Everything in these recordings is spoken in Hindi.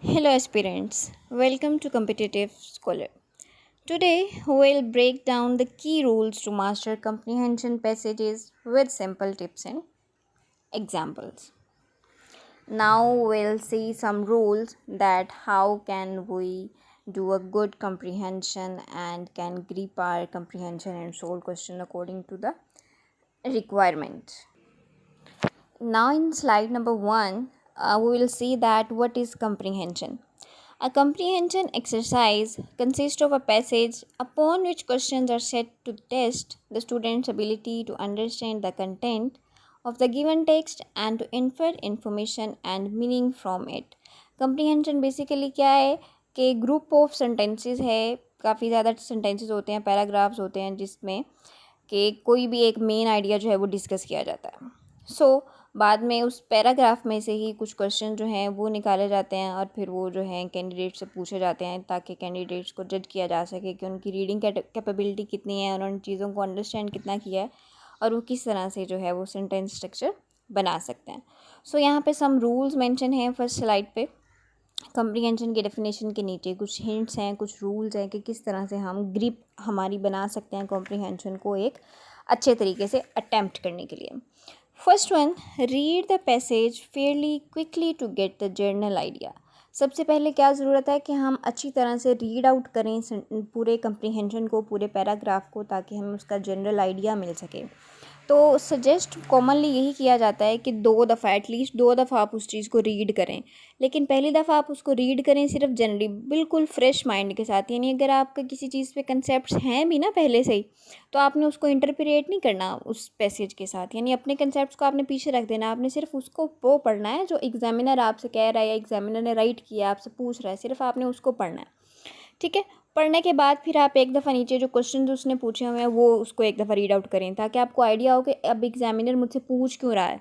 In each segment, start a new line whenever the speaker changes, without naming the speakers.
Hello, aspirants. Welcome to Competitive Scholar. Today, we'll break down the key rules to master comprehension passages with simple tips and examples. Now, we'll see some rules that how can we do a good comprehension and can grip our comprehension and solve question according to the requirement. Now, in slide number 1, we will see that what is comprehension. A comprehension exercise consists of a passage upon which questions are set to test the student's ability to understand the content of the given text and to infer information and meaning from it. Comprehension basically क्या है कि ग्रुप ऑफ सेंटेंसेस है, काफ़ी ज़्यादा सेंटेंसेस होते हैं, पैराग्राफ्स होते हैं जिसमें कि कोई भी एक मेन आइडिया जो है वो डिस्कस किया जाता है. बाद में उस पैराग्राफ में से ही कुछ क्वेश्चन जो हैं वो निकाले जाते हैं और फिर वो जो हैं कैंडिडेट से पूछे जाते हैं ताकि कैंडिडेट्स को जज किया जा सके कि उनकी रीडिंग कैपेबिलिटी कितनी है, उन्होंने चीज़ों को अंडरस्टैंड कितना किया है और वो किस तरह से जो है वो सेंटेंस स्ट्रक्चर बना सकते हैं. यहाँ पे सम रूल्स मेंशन हैं फर्स्ट स्लाइड पे. कम्प्रीहेंशन के डेफिनेशन के नीचे कुछ हिंट्स हैं, कुछ रूल्स हैं कि किस तरह से हम ग्रिप हमारी बना सकते हैं कॉम्प्रीहेंशन को एक अच्छे तरीके से अटैम्प्ट करने के लिए. First one, read the passage fairly quickly to get the general idea. सबसे पहले क्या ज़रूरत है कि हम अच्छी तरह से रीड आउट करें पूरे कम्प्रीहेंशन को, पूरे पैराग्राफ को, ताकि हमें उसका जनरल आइडिया मिल सके. तो सजेस्ट कॉमनली यही किया जाता है कि 2 दफ़ा एटलीस्ट 2 दफ़ा आप उस चीज़ को रीड करें. लेकिन पहली दफ़ा आप उसको रीड करें सिर्फ जनरली बिल्कुल फ्रेश माइंड के साथ. यानी अगर आपका किसी चीज़ पे कंसेप्ट्स हैं भी ना पहले से ही, तो आपने उसको इंटरप्रेट नहीं करना उस पैसेज के साथ. यानी अपने कंसेप्ट्स को आपने पीछे रख देना. आपने सिर्फ उसको वो पढ़ना है जो एग्जामिनर आपसे कह रहा है या एग्जामिनर ने राइट किया आपसे पूछ रहा है, सिर्फ आपने उसको पढ़ना है. ठीक है. पढ़ने के बाद फिर आप एक दफ़ा नीचे जो क्वेश्चन उसने पूछे हुए हैं वो उसको एक दफ़ा रीड आउट करें ताकि आपको आइडिया हो कि अब एग्जामिनर मुझसे पूछ क्यों रहा है,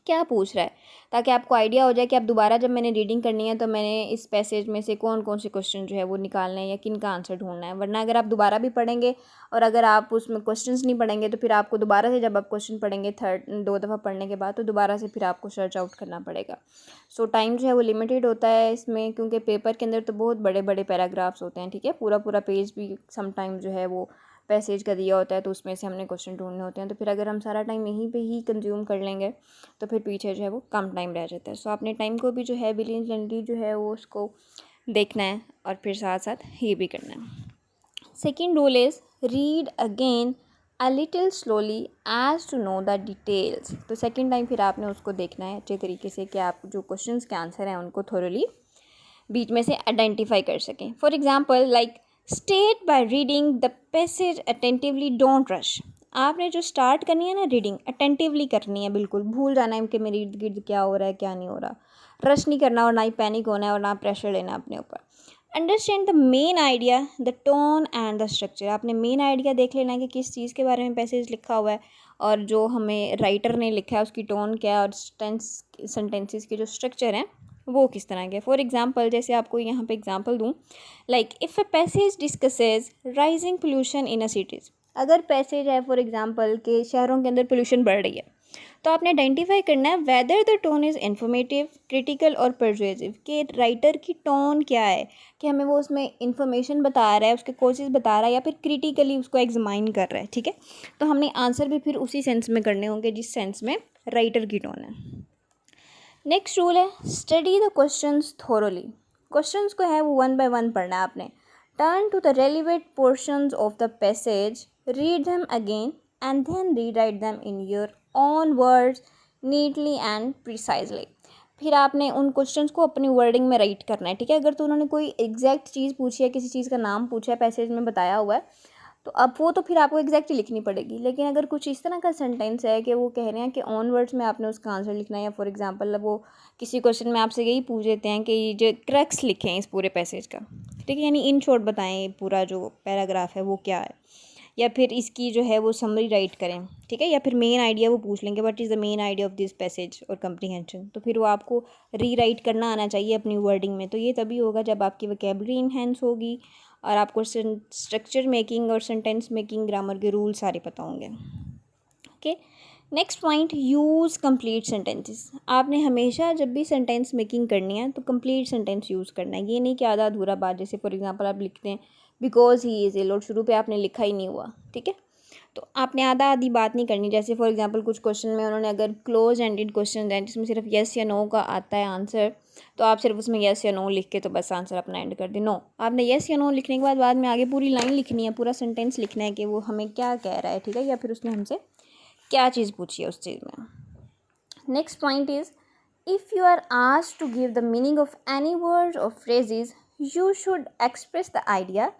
क्या पूछ रहा है, ताकि आपको आइडिया हो जाए कि अब दोबारा जब मैंने रीडिंग करनी है तो मैंने इस पैसेज में से कौन कौन से क्वेश्चन जो है वो निकालना है या किन का आंसर ढूंढना है. वरना अगर आप दोबारा भी पढ़ेंगे और अगर आप उसमें क्वेश्चंस नहीं पढ़ेंगे तो फिर आपको दोबारा से जब आप क्वेश्चन पढ़ेंगे 2 दफ़ा पढ़ने के बाद तो दोबारा से फिर आपको सर्च आउट करना पड़ेगा. टाइम जो है वो लिमिटेड होता है इसमें क्योंकि पेपर के अंदर तो बहुत बड़े बड़े पैराग्राफ्स होते हैं. ठीक है. पूरा पूरा पेज भी समटाइम जो है वो पैसेज का दिया होता है तो उसमें से हमने क्वेश्चन ढूंढने होते हैं. तो फिर अगर हम सारा टाइम यहीं पे ही कंज्यूम कर लेंगे तो फिर पीछे जो है वो कम टाइम रह जाता है. आपने टाइम को भी जो है विजिलेंटली जो है वो उसको देखना है और फिर साथ साथ ये भी करना है. Second rule is read again a little slowly as to know the details. तो सेकेंड टाइम फिर आपने उसको देखना है अच्छे तरीके से कि आप जो क्वेश्चन के आंसर हैं उनको थोरली बीच में से आइडेंटिफाई कर सकें. For example like state by reading the passage attentively, don't rush. आपने जो स्टार्ट करनी है ना रीडिंग अटेंटिवली करनी है, बिल्कुल भूल जाना है कि मेरे इर्द गिर्द क्या हो रहा है क्या नहीं हो रहा. रश नहीं करना और ना ही पैनिक होना है और ना प्रेशर लेना अपने ऊपर. Understand the main idea, the tone and the structure. आपने मेन आइडिया देख लेना है कि किस चीज़ के बारे में पैसेज लिखा हुआ है और जो हमें राइटर ने लिखा है उसकी टोन क्या है और सेंटेंसेस के जो स्ट्रक्चर हैं वो किस तरह के. फॉर एग्जाम्पल जैसे आपको यहाँ पे एग्जाम्पल दूँ, like if a passage discusses rising pollution in a cities. अगर पैसेज है फॉर एग्जाम्पल के शहरों के अंदर पोल्यूशन बढ़ रही है तो आपने आइडेंटिफाई करना है whether the tone is informative, critical और परसुएसिव. कि राइटर की टोन क्या है, कि हमें वो उसमें इंफॉर्मेशन बता रहा है, उसके कोर्सेज बता रहा है या फिर क्रिटिकली उसको एग्जामाइन कर रहा है. ठीक है. तो हमने आंसर भी फिर उसी सेंस में करने होंगे जिस सेंस में राइटर की टोन है. नेक्स्ट रूल है study the questions thoroughly. Questions को है वो 1 बाय 1 पढ़ना है आपने. Turn to the relevant portions of the passage, read them again and then rewrite them in your own words neatly and precisely. फिर आपने उन क्वेश्चंस को अपनी वर्डिंग में राइट करना है. ठीक है. अगर तो उन्होंने कोई एग्जैक्ट चीज़ पूछी है, किसी चीज़ का नाम पूछा है, पैसेज में बताया हुआ है, तो अब वो तो फिर आपको एग्जैक्टली लिखनी पड़ेगी. लेकिन अगर कुछ इस तरह का सेंटेंस है कि वो कह रहे हैं कि ऑन वर्ड्स में आपने उसका आंसर लिखना है, या फॉर एग्जांपल वो किसी क्वेश्चन में आपसे यही पूछ देते हैं कि ये जो क्रक्स लिखें इस पूरे पैसेज का. ठीक है. यानी इन शॉर्ट बताएं पूरा जो पैराग्राफ है वो क्या है, या फिर इसकी जो है वो समरी राइट करें. ठीक है. या फिर मेन आइडिया वो पूछ लेंगे what is the main idea of this passage और कम्प्रीहेंशन. तो फिर वो आपको रीराइट करना आना चाहिए अपनी वर्डिंग में. तो ये तभी होगा जब आपकी वोकैबुलरी इन्हेंस होगी और आपको स्ट्रक्चर मेकिंग और सेंटेंस मेकिंग ग्रामर के रूल सारे पता होंगे. Okay. Next point, use complete sentences. आपने हमेशा जब भी सेंटेंस मेकिंग करनी है तो कंप्लीट सेंटेंस यूज़ करना है। ये नहीं कि आधा अधूरा बात, जैसे फॉर एग्जांपल आप लिखते हैं बिकॉज ही इज़ इल और शुरू पे आपने लिखा ही नहीं हुआ, ठीक है। तो आपने आधा आधी बात नहीं करनी। जैसे फॉर एग्जांपल कुछ क्वेश्चन में उन्होंने अगर क्लोज एंडेड क्वेश्चन है जिसमें सिर्फ येस या नो का आता है आंसर, तो आप सिर्फ उसमें येस या नो लिख के तो बस आंसर अपना एंड कर दें। नो, आपने येस या नो लिखने के बाद में आगे पूरी लाइन लिखनी है, पूरा सेंटेंस लिखना है कि वो हमें क्या कह रहा है, ठीक है, या फिर उसने हमसे क्या चीज़ पूछी है उस चीज़ में। Next point is, if you are asked to give the meaning of any word or phrases, you should express the idea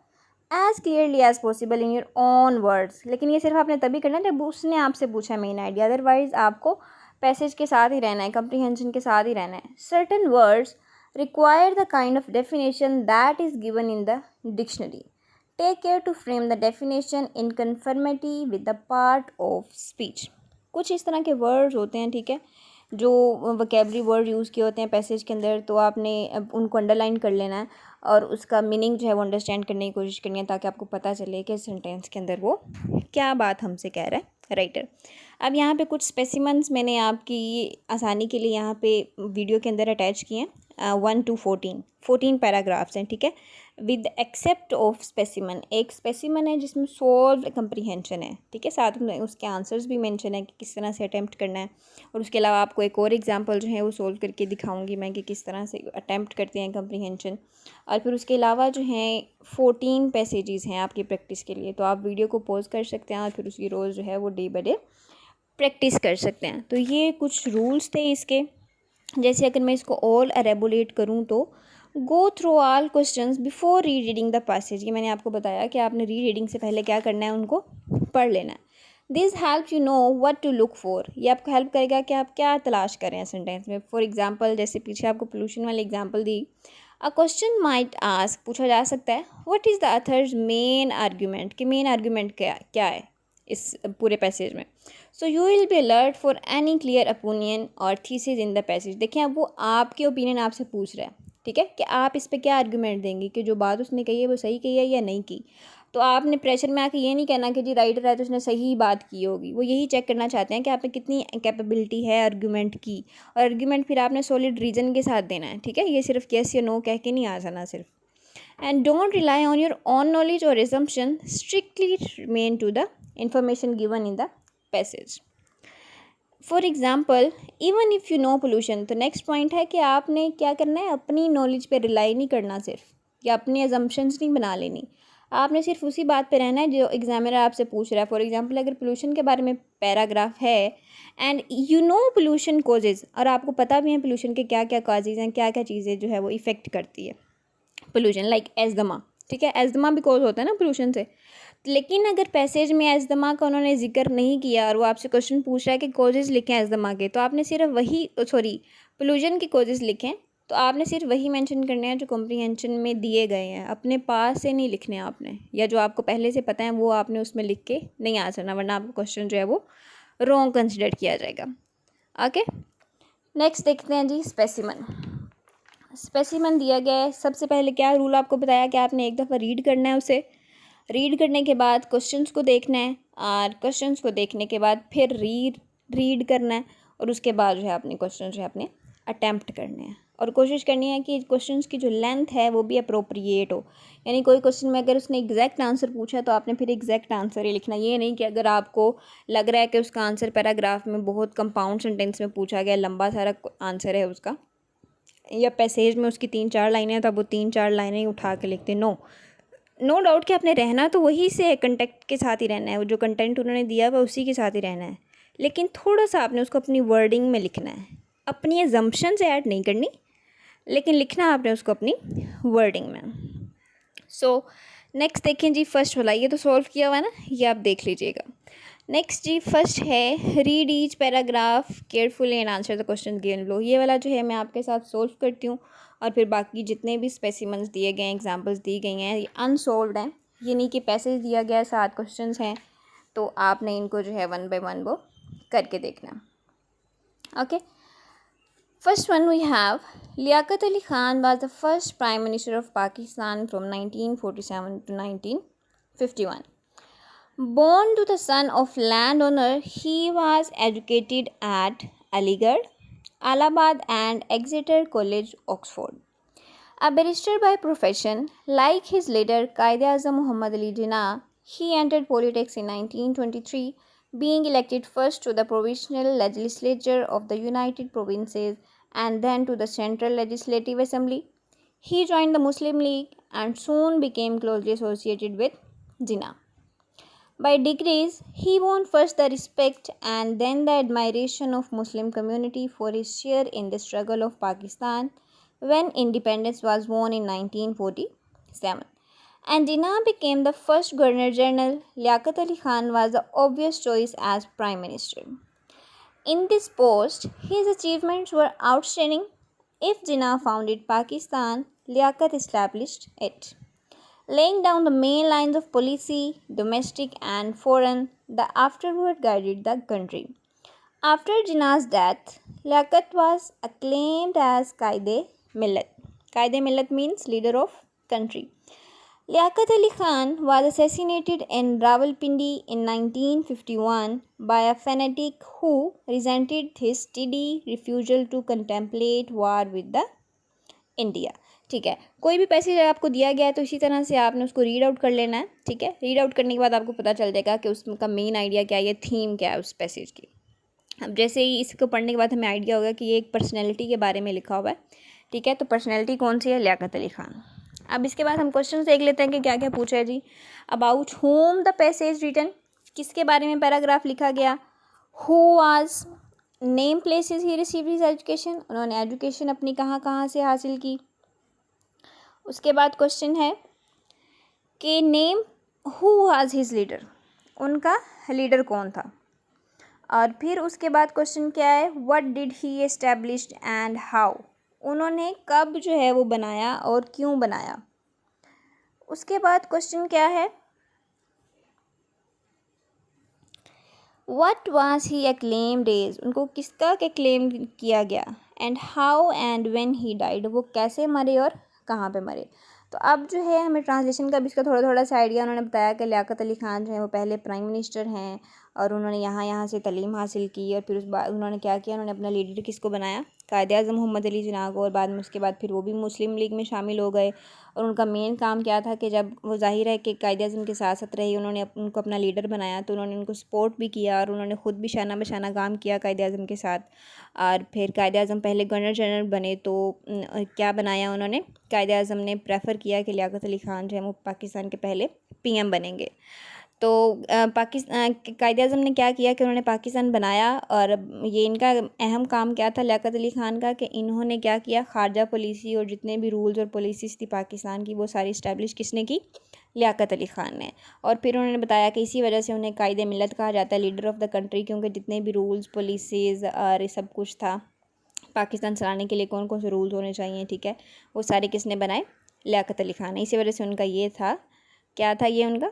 as clearly as possible in your own words. लेकिन ये सिर्फ आपने तभी करना है जब उसने आपसे पूछा मेन आइडिया, अदरवाइज आपको पैसेज के साथ ही रहना है, कंप्रीहेंशन के साथ ही रहना है। Certain words require the kind of definition that is given in the dictionary. Take care to frame the definition in conformity with the part of speech. कुछ इस तरह के वर्ड्स होते हैं, ठीक है, जो वोकेबलरी वर्ड यूज़ किए होते हैं पैसेज के अंदर, तो आपने उनको अंडरलाइन कर लेना है और उसका मीनिंग जो है वो अंडरस्टैंड करने की कोशिश करनी है, ताकि आपको पता चले कि सेंटेंस के अंदर वो क्या बात हमसे कह रहा है राइटर। अब यहाँ पे कुछ स्पेसिमन्स मैंने आपकी आसानी के लिए यहाँ पे वीडियो के अंदर अटैच किए हैं। 1 to 14 पैराग्राफ्स हैं, ठीक है, विद एक्सेप्ट ऑफ स्पेसिमन। एक स्पेसिमन है जिसमें सोल्व कंप्रीहेंशन है, ठीक है, साथ में उसके आंसर्स भी मेंशन है कि किस तरह से अटैम्प्ट करना है। और उसके अलावा आपको एक और एग्जांपल जो है वो सोल्व करके दिखाऊंगी मैं कि किस तरह से अटैम्प्ट करते हैं कंप्रीहेंशन। और फिर उसके अलावा जो है 14 पैसेजेस हैं आपकी प्रैक्टिस के लिए, तो आप वीडियो को पॉज कर सकते हैं और फिर उसकी रोज़ जो है वो डे बाय डे प्रैक्टिस कर सकते हैं। तो ये कुछ रूल्स थे इसके। जैसे अगर मैं इसको ऑल एरेबोलेट करूँ तो, go through all questions before री रीडिंग द पैसेज। ये मैंने आपको बताया कि आपने री रीडिंग से पहले क्या करना है, उनको पढ़ लेना है। This help you know what to look for. ये आपको हेल्प करेगा कि आप क्या तलाश कर रहे हैं सेंटेंस में। फॉर एग्जांपल, जैसे पीछे आपको पोल्यूशन वाली example the, a question might ask, पूछा जा सकता है, what is the others main argument, कि मेन आर्ग्यूमेंट क्या है इस पूरे पैसेज में। So you will be alert for any clear opinion और थीसिस इन द पैसेज। देखिए अब वो आपके ओपिनियन आपसे पूछ रहा है, ठीक है, कि आप इस पे क्या आर्गूमेंट देंगे कि जो बात उसने कही है वो सही कही है या नहीं की। तो आपने प्रेशर में आके ये नहीं कहना कि जी राइटर है तो उसने सही बात की होगी। वो यही चेक करना चाहते हैं कि आप में कितनी कैपेबिलिटी है आर्गूमेंट की, और आर्गूमेंट फिर आपने सॉलिड रीज़न के साथ देना है, ठीक है, ये सिर्फ यस या नो कह के नहीं आ जाना सिर्फ। And don't rely on your own knowledge or assumption. Strictly remain to the information given in the passage. For example, even if you know pollution, तो नेक्स्ट पॉइंट है कि आपने क्या करना है, अपनी नॉलेज पे रिलाई नहीं करना सिर्फ, या अपनी अजम्पशंस नहीं बना लेनी। आपने सिर्फ उसी बात पे रहना है जो एग्जामिनर आपसे पूछ रहा है। फॉर एग्जांपल, अगर पोल्यूशन के बारे में पैराग्राफ है and you know pollution causes, और आपको पता भी है पोल्यूशन के क्या क्या काजेज़ हैं, क्या क्या चीज़ें जो है वो इफ़ेक्ट करती है पोल्यूशन, लाइक एजदमा, ठीक है, एजदमा भी कॉज होता है ना पोल्यूशन से। लेकिन अगर पैसेज में एजदमा का उन्होंने जिक्र नहीं किया और वो आपसे क्वेश्चन पूछ रहा है कि कॉजेज़ लिखें एजदमा के, तो आपने सिर्फ वही पोल्यूशन के कॉजेज़ लिखें, तो आपने सिर्फ वही मेंशन करने हैं जो कॉम्प्रीहेंशन में दिए गए हैं, अपने पास से नहीं लिखने आपने, या जो आपको पहले से पता है वो आपने उसमें लिख के नहीं आ जाना, वरना आपका क्वेश्चन जो है वो रॉन्ग कंसिडर किया जाएगा। ओके, नेक्स्ट देखते हैं जी, स्पेसिमन। स्पेसिमन दिया गया है। सबसे पहले क्या रूल आपको बताया कि आपने एक दफ़ा रीड करना है उसे, रीड करने के बाद क्वेश्चंस को देखना है, और क्वेश्चंस को देखने के बाद फिर रीड करना है, और उसके बाद जो है अपने क्वेश्चन जो है अपने अटैम्प्ट करने हैं। और कोशिश करनी है कि क्वेश्चंस की जो लेंथ है वो भी अप्रोप्रिएट हो, यानी कोई क्वेश्चन में अगर उसने एग्जैक्ट आंसर पूछा तो आपने फिर एग्जैक्ट आंसर ही लिखना। ये नहीं कि अगर आपको लग रहा है कि उसका आंसर पैराग्राफ में बहुत कंपाउंड सेंटेंस में पूछा गया, लंबा सारा आंसर है उसका, या पैसेज में उसकी 3-4 लाइनें हैं, तब वो 3-4 लाइनें ही उठा के लिखते। नो डाउट कि आपने रहना तो वही से कंटेंट के साथ ही रहना है, वो जो कंटेंट उन्होंने दिया हुआ उसी के साथ ही रहना है, लेकिन थोड़ा सा आपने उसको अपनी वर्डिंग में लिखना है, अपनी एजम्पशन से ऐड नहीं करनी, लेकिन लिखना आपने उसको अपनी वर्डिंग में। सो नेक्स्ट देखें जी, फर्स्ट वाला ये तो सॉल्व किया हुआ है ना, ये आप देख लीजिएगा। नेक्स्ट जी, फर्स्ट है read each paragraph carefully and answer the question given below. ये वाला जो है मैं आपके साथ सॉल्व करती हूँ, और फिर बाकी जितने भी स्पेसिमन्स दिए गए हैं, एग्जांपल्स दी गई हैं, ये अनसॉल्व्ड हैं, ये नहीं कि पैसेज दिया गया है 7 क्वेश्चंस हैं, तो आपने इनको जो है 1 बाय 1 वो करके देखना। Okay, first one we have, Liaquat Ali Khan was the first prime minister of Pakistan from 1947 to 1951. Born to the son of landowner, he was educated at Aligarh, Allahabad, and Exeter College, Oxford. A barrister by profession, like his leader Quaid-e-Azam Muhammad Ali Jinnah, he entered politics in 1923, being elected first to the provincial legislature of the United Provinces and then to the Central Legislative Assembly. He joined the Muslim League and soon became closely associated with Jinnah. By degrees, he won first the respect and then the admiration of Muslim community for his share in the struggle of Pakistan when independence was won in 1947. And Jinnah became the first Governor General. Liaquat Ali Khan was the obvious choice as Prime Minister. In this post, his achievements were outstanding. If Jinnah founded Pakistan, Liaquat established it, laying down the main lines of policy, domestic and foreign, that afterward guided the country. After Jinnah's death, Liaquat was acclaimed as Qaid-e-Millat. Qaid-e-Millat means leader of country. Liaquat Ali Khan was assassinated in Rawalpindi in 1951 by a fanatic who resented his steady refusal to contemplate war with the India. ठीक है, कोई भी पैसेज आपको दिया गया है तो इसी तरह से आपने उसको रीड आउट कर लेना है. ठीक है, रीड आउट करने के बाद आपको पता चल जाएगा कि उसका मेन आइडिया क्या है, थीम क्या है उस पैसेज की. अब जैसे ही इसको पढ़ने के बाद हमें आइडिया होगा कि ये एक पर्सनैलिटी के बारे में लिखा हुआ है. ठीक है, तो पर्सनैलिटी कौन सी है? लियाकत अली खान. अब इसके बाद हम क्वेश्चन देख लेते हैं कि क्या क्या पूछा है जी. About whom the passage written, किसके बारे में पैराग्राफ लिखा गया. Who was, name places he receive his education, उन्होंने एजुकेशन अपनी कहाँ कहाँ से हासिल की. उसके बाद क्वेश्चन है कि name who was his leader, उनका लीडर कौन था. और फिर उसके बाद क्वेश्चन क्या है, what did he established and how, उन्होंने कब जो है वो बनाया और क्यों बनाया. उसके बाद क्वेश्चन क्या है, what was he acclaimed as, उनको किसका एक्लेम किया गया. And how and when he died, वो कैसे मरे और कहाँ पे मरे. तो अब जो है हमें ट्रांसलेशन का भी इसका थोड़ा थोड़ा सा आइडिया. उन्होंने बताया कि लियाकत अली ख़ान जो है वो पहले प्राइम मिनिस्टर हैं और उन्होंने यहाँ यहाँ से तालीम हासिल की और फिर उस बाद उन्होंने क्या किया, उन्होंने अपना लीडर किसको बनाया, कायद-ए-आज़म मोहम्मद अली जिन्ना को. और बाद में उसके बाद फिर वो भी मुस्लिम लीग में शामिल हो गए. और उनका मेन काम क्या था कि जब वो ज़ाहिर है कि कायद-ए-आज़म के साथ साथ रही, उन्होंने उनको अपना लीडर बनाया तो उन्होंने उनको सपोर्ट भी किया और उन्होंने ख़ुद भी शाना बशाना काम किया कायद-ए-आज़म के साथ. और फिर कायद-ए-आज़म पहले गवर्नर जनरल बने तो क्या बनाया उन्होंने, कायद-ए-आज़म ने प्रेफर किया कि लियाकत अली ख़ान जो है वो पाकिस्तान के पहले पीएम बनेंगे. तो कायद-ए-आज़म ने क्या किया कि उन्होंने पाकिस्तान बनाया. और ये इनका अहम काम क्या था लियाकत अली ख़ान का, कि इन्होंने क्या किया, खारजा पॉलिसी और जितने भी रूल्स और पॉलिसीज़ थी पाकिस्तान की वो सारी इस्टेब्लिश किसने की, लियाकत अली ख़ान ने. और फिर उन्होंने बताया कि इसी वजह से उन्हें कायद-ए-मिल्लत कहा जाता है, लीडर ऑफ़ द कंट्री, क्योंकि जितने भी रूल्स पॉलिसीज़ और सब कुछ था पाकिस्तान चलाने के लिए, कौन कौन से रूल्स होने चाहिए, ठीक है, वो सारे किसने बनाए, लियाकत अली ख़ान ने. इसी वजह से उनका ये था, क्या था ये उनका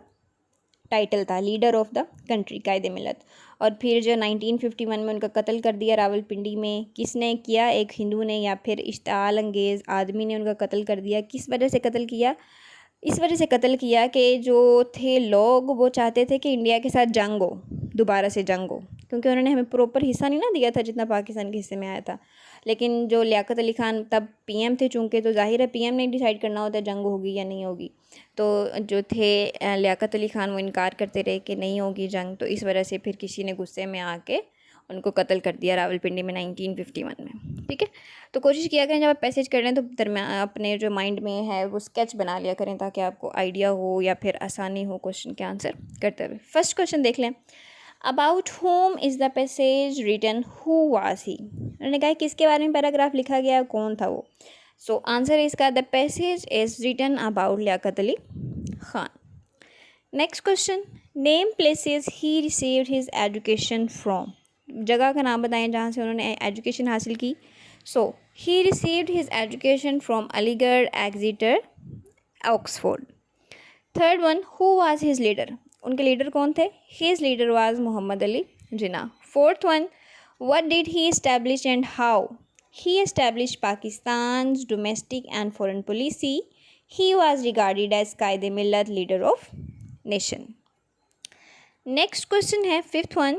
टाइटल था, लीडर ऑफ़ द कंट्री कायद-ए-मिल्लत. और फिर जो 1951 में उनका कत्ल कर दिया रावलपिंडी में, किसने किया, एक हिंदू ने या फिर इश्तिआल अंगेज़ आदमी ने उनका कत्ल कर दिया. किस वजह से कत्ल किया, इस वजह से कत्ल किया कि जो थे लोग वो चाहते थे कि इंडिया के साथ जंग हो, दोबारा से जंग हो, क्योंकि उन्होंने हमें प्रॉपर हिस्सा नहीं ना दिया था जितना पाकिस्तान के हिस्से में आया था. लेकिन जो लियाकत अली ख़ान तब पीएम थे, चूँकि तो ज़ाहिर है पीएम ने डिसाइड करना होता है जंग होगी या नहीं होगी. तो जो थे लियाकत अली ख़ान वो इनकार करते रहे कि नहीं होगी जंग. तो इस वजह से फिर किसी ने गुस्से में आके उनको कत्ल कर दिया रावलपिंडी में 1951 में. ठीक है, तो कोशिश किया करें जब आप पैसेज कर रहे हैं तो दरम्यान अपने जो माइंड में है वो स्केच बना लिया करें ताकि आपको आइडिया हो या फिर आसानी हो क्वेश्चन के आंसर करते हुए. फर्स्ट क्वेश्चन देख लें, about whom is the passage written, who was he, उन्होंने कहा किसके बारे में पैराग्राफ लिखा गया, कौन था वो. सो आंसर इसका the passage is written about Liaquat Ali Khan. Next question, name places he received his education from, जगह का नाम बताएं जहाँ से उन्होंने एजुकेशन हासिल की. So he received his education from Aligarh, Exeter, Oxford. Third one, who was his leader, उनके लीडर कौन थे, his leader was Mohammad Ali Jinnah. Fourth one, what did he establish and how, he established Pakistan's domestic and foreign policy. He was regarded as Qaid-e-Millat, leader of nation. Next question है fifth one,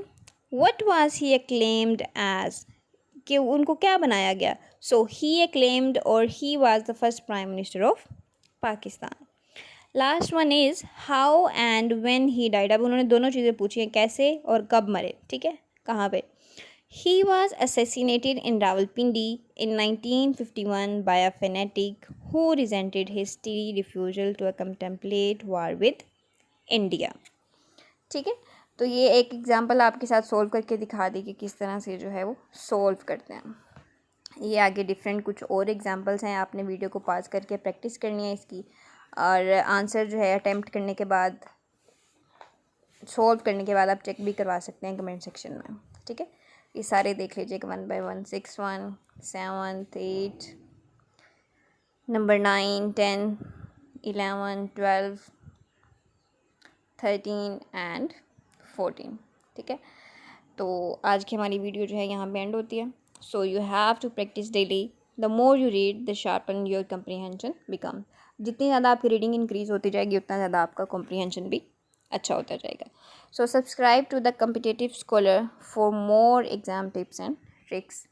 what was he acclaimed as, कि उनको क्या बनाया गया. सो ही अक्लेम्ड और he was the first prime minister of Pakistan. Last one is how and when he died. अब उन्होंने दोनों चीज़ें पूछी हैं, कैसे और कब मरे. ठीक है, कहाँ पे. He was assassinated in Rawalpindi in 1951 by a fanatic who resented his steady refusal to contemplate war with India. ठीक है, तो ये एक एग्जांपल आपके साथ सोल्व करके दिखा दी कि किस तरह से जो है वो सोल्व करते हैं. ये आगे डिफरेंट कुछ और एग्जांपल्स हैं, आपने वीडियो को पॉज करके प्रैक्टिस करनी है इसकी, और आंसर जो है अटेम्प्ट करने के बाद, सॉल्व करने के बाद आप चेक भी करवा सकते हैं कमेंट सेक्शन में. ठीक है, ये सारे देख लीजिएगा 1 by 1, 6, 1, 7, 8, नंबर 9, 10, 11, 12, 13 एंड 14. ठीक है, तो आज की हमारी वीडियो जो है यहाँ पे एंड होती है. So you have to practise daily. The more you read the sharpen your comprehension become. जितनी ज़्यादा आपकी रीडिंग इंक्रीज़ होती जाएगी उतना ज़्यादा आपका कॉम्प्रीहेंशन भी अच्छा होता जाएगा. So subscribe to the competitive scholar for more exam tips and tricks.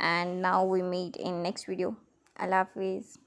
And now we meet in next video. अल्लाह हाफिज़.